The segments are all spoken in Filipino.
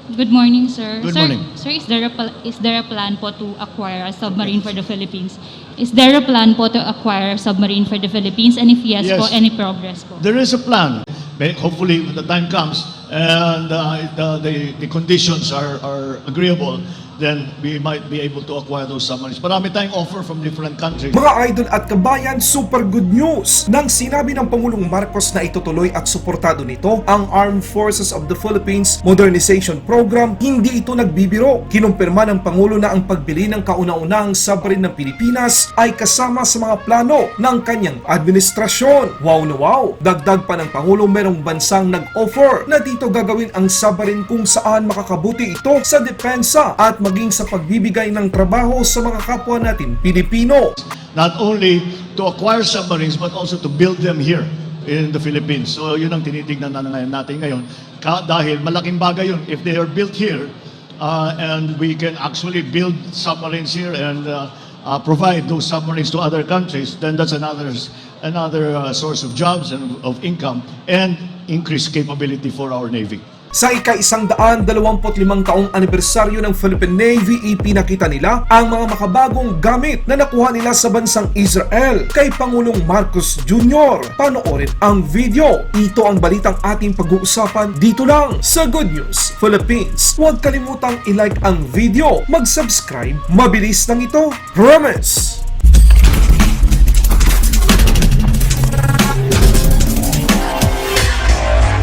Good morning, sir. Good morning. Sir, is there a plan po to acquire a submarine for the Philippines? Is there a plan po to acquire a submarine for the Philippines? And if yes, Yes. po, any progress po? There is a plan. Hopefully, when the time comes and the conditions are agreeable, then we might be able to acquire those submarines. Marami tayong offer from different countries. Mga idol at kabayan, super good news! Nang sinabi ng Pangulong Marcos na itutuloy at suportado nito ang Armed Forces of the Philippines Modernization Program, hindi ito nagbibiro. Kinumpirma ng Pangulo na ang pagbili ng kauna-unahang submarine ng Pilipinas ay kasama sa mga plano ng kanyang administrasyon. Wow na wow! Dagdag pa ng Pangulo, merong bansang nag-offer na dito gagawin ang submarine kung saan makakabuti ito sa depensa at maging sa pagbibigay ng trabaho sa mga kapwa natin Pilipino. Not only to acquire submarines, but also to build them here in the Philippines. So yun ang tinitignan natin ngayon. Dahil malaking bagay yun. If they are built here, and we can actually build submarines here and provide those submarines to other countries, then that's another source of jobs and of income and increased capability for our Navy. Sa ika-125 taong anibersaryo ng Philippine Navy, ipinakita nila ang mga makabagong gamit na nakuha nila sa bansang Israel kay Pangulong Marcos Jr. Panoorin ang video. Ito ang balitang ating pag-uusapan dito lang sa Good News Philippines. Huwag kalimutang i-like ang video, mag-subscribe, mabilis lang ito, promise!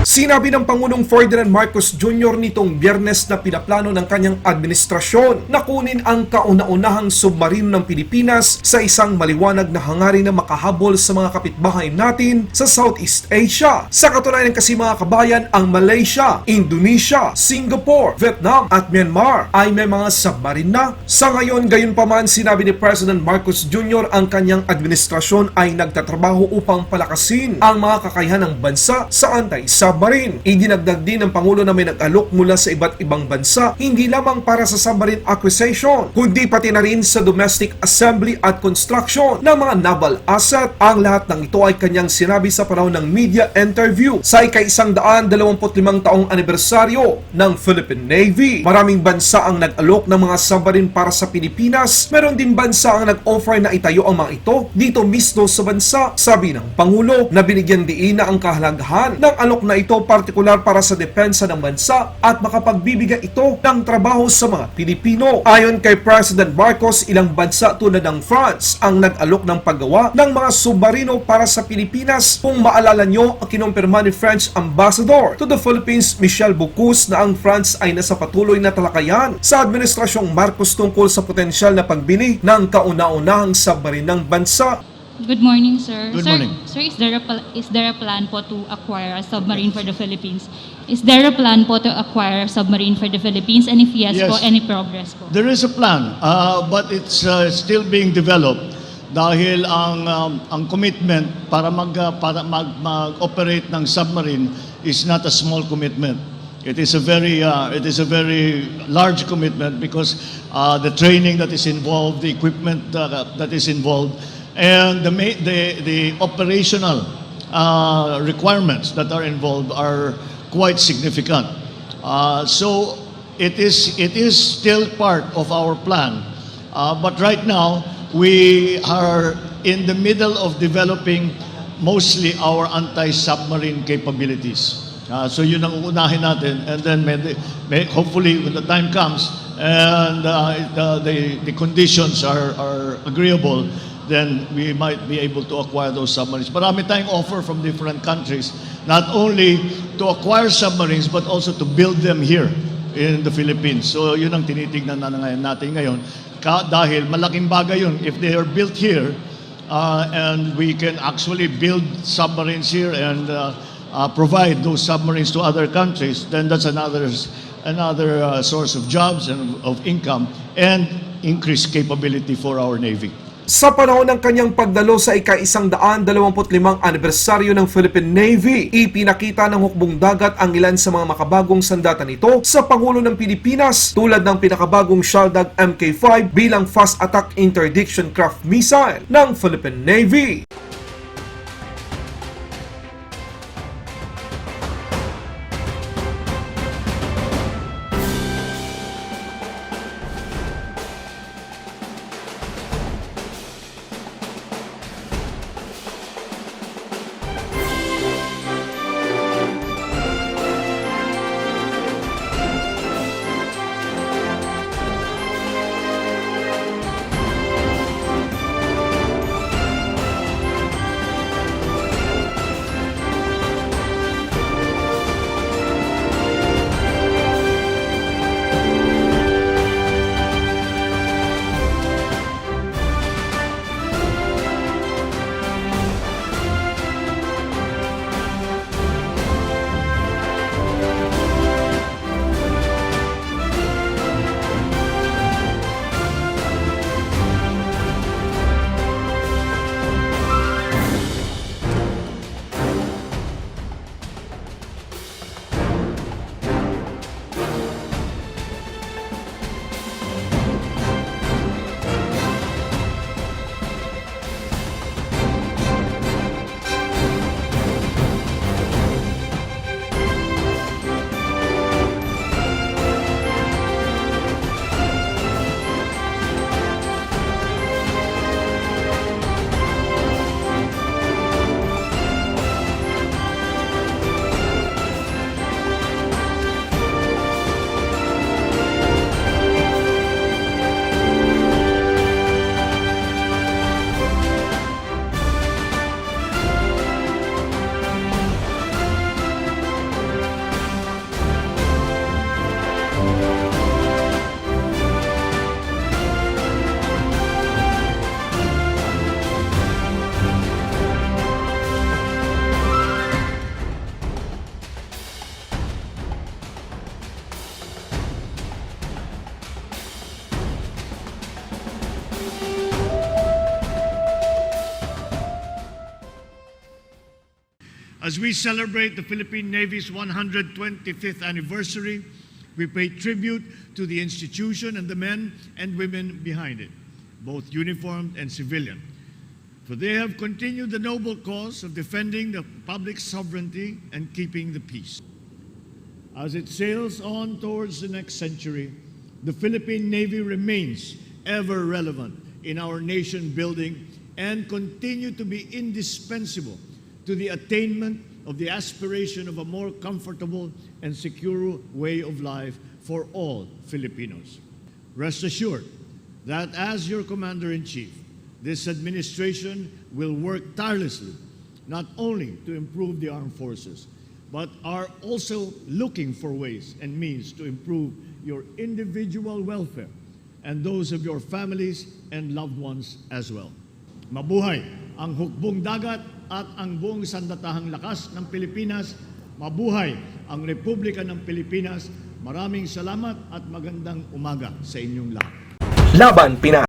Sinabi ng Pangulong Ferdinand Marcos Jr. nitong Biyernes na pinaplano ng kanyang administrasyon na kunin ang kauna-unahang submarino ng Pilipinas sa isang maliwanag na hangarin na makahabol sa mga kapitbahay natin sa Southeast Asia. Sa katunayan kasi mga kabayan, ang Malaysia, Indonesia, Singapore, Vietnam at Myanmar ay may mga submarine na. Sa ngayon, gayon pa man, sinabi ni President Marcos Jr. ang kanyang administrasyon ay nagtatrabaho upang palakasin ang mga kakayahan ng bansa sa anti-submarine. Idinagdag din ng Pangulo na may nag-alok mula sa iba't ibang bansa, hindi lamang para sa submarine acquisition, kundi pati na rin sa domestic assembly at construction ng mga naval asset. Ang lahat ng ito ay kanyang sinabi sa panahon ng media interview sa ika-125 taong anibersaryo ng Philippine Navy. Maraming bansa ang nag-alok ng mga submarine para sa Pilipinas. Meron din bansa ang nag-offer na itayo ang mga ito dito mismo sa bansa. Sabi ng Pangulo na binigyan diin na ang kahalagahan ng alok na ito partikular para sa depensa ng bansa at makapagbibigay ito ng trabaho sa mga Pilipino. Ayon kay President Marcos, ilang bansa tulad ng France ang nag-alok ng paggawa ng mga submarino para sa Pilipinas. Kung maalala nyo, kinumpirma ni French Ambassador to the Philippines Michel Bocuse na ang France ay nasa patuloy na talakayan sa Administrasyong Marcos tungkol sa potensyal na pagbili ng kauna-unahang submarine ng bansa. Good morning, sir. Good morning. Sir, is there a plan po to acquire a submarine for the Philippines? Is there a plan po to acquire a submarine for the Philippines? And if yes, Yes. po, any progress po? There is a plan, but it's still being developed dahil ang commitment para mag-operate ng submarine is not a small commitment. It is a very large commitment because the training that is involved, the equipment that is involved, and the operational requirements that are involved are quite significant. So it is still part of our plan, but right now we are in the middle of developing mostly our anti-submarine capabilities. So yun ang uunahin natin, and then hopefully when the time comes and the conditions are agreeable, then we might be able to acquire those submarines. Marami tayong offer from different countries, not only to acquire submarines, but also to build them here in the Philippines. So yun ang tinitignan natin ngayon. Dahil malaking bagay yun. If they are built here, and we can actually build submarines here and provide those submarines to other countries, then that's another source of jobs and of income and increased capability for our Navy. Sa panahon ng kanyang pagdalo sa ika-125 anibersaryo ng Philippine Navy, ipinakita ng hukbong dagat ang ilan sa mga makabagong sandata nito sa Pangulo ng Pilipinas tulad ng pinakabagong Shaldag Mk5 bilang fast attack interdiction craft missile ng Philippine Navy. As we celebrate the Philippine Navy's 125th anniversary, we pay tribute to the institution and the men and women behind it, both uniformed and civilian. For they have continued the noble cause of defending the public sovereignty and keeping the peace. As it sails on towards the next century, the Philippine Navy remains ever relevant in our nation building and continue to be indispensable to the attainment of the aspiration of a more comfortable and secure way of life for all Filipinos. Rest assured that as your Commander-in-Chief, this administration will work tirelessly not only to improve the armed forces, but are also looking for ways and means to improve your individual welfare and those of your families and loved ones as well. Mabuhay ang hukbong dagat at ang buong sandatahang lakas ng Pilipinas. Mabuhay ang Republika ng Pilipinas. Maraming salamat at magandang umaga sa inyong lahat. Laban Pinas.